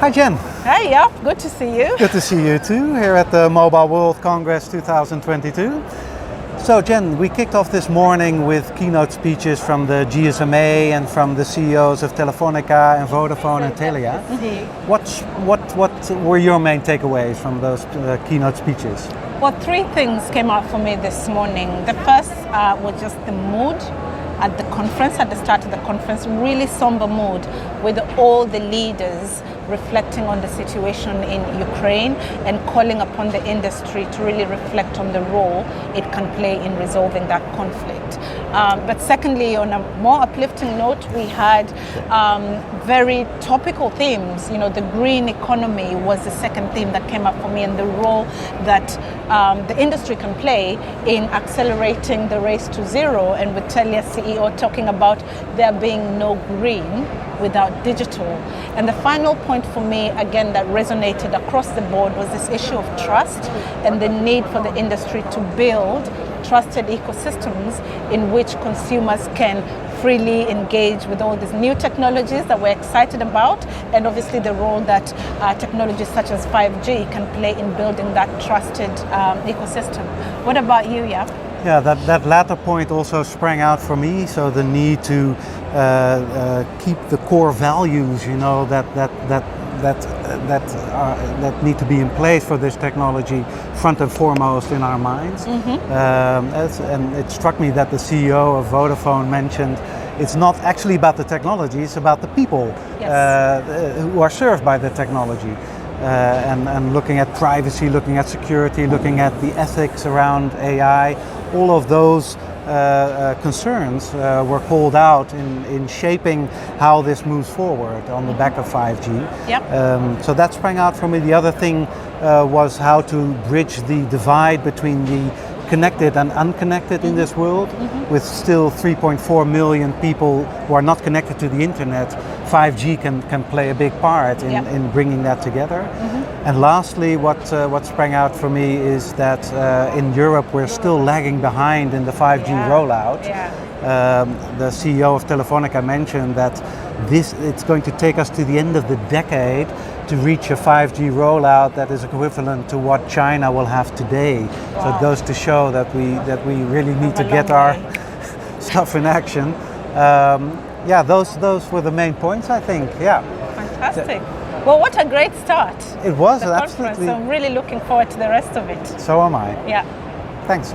Hi Jen. Hi, yeah, good to see you. Good to see you too, here at the Mobile World Congress 2022. So Jen, we kicked off this morning with keynote speeches from the GSMA and from the CEOs of Telefonica and Vodafone and Telia. Indeed. What were your main takeaways from those keynote speeches? Well, three things came out for me this morning. The first was just the mood at the conference, at the start of the conference, really somber mood with all the leaders reflecting on the situation in Ukraine and calling upon the industry to really reflect on the role it can play in resolving that conflict. But secondly, on a more uplifting note, we had very topical themes. You know, the green economy was the second theme that came up for me, and the role that the industry can play in accelerating the race to zero, and with Telia CEO talking about there being no green without digital. And the final point for me, again, that resonated across the board was this issue of trust and the need for the industry to build trusted ecosystems in which consumers can freely engage with all these new technologies that we're excited about, and obviously the role that technologies such as 5G can play in building that trusted ecosystem. What about you, Jaap? Yeah, that latter point also sprang out for me. So the need to keep the core values, you know, that need to be in place for this technology front and foremost in our minds. And it struck me that the CEO of Vodafone mentioned it's not actually about the technology; it's about the people who are served by the technology. And looking at privacy, looking at security, looking at the ethics around AI, all of those concerns were called out in shaping how this moves forward on the back of 5G. Yep. So that sprang out for me. The other thing was how to bridge the divide between the connected and unconnected in this world, with still 3.4 million people who are not connected to the internet. 5G can play a big part in bringing that together. And lastly, what sprang out for me is that in Europe we're still lagging behind in the 5G rollout. The CEO of Telefonica mentioned that it's going to take us to the end of the decade to reach a 5G rollout that is equivalent to what China will have today. Wow. So it goes to show that we really need to get our stuff in action. Those were the main points, I think. Yeah. Fantastic. Well, what a great start. It was the absolutely. Conference. So I'm really looking forward to the rest of it. So am I. Yeah. Thanks.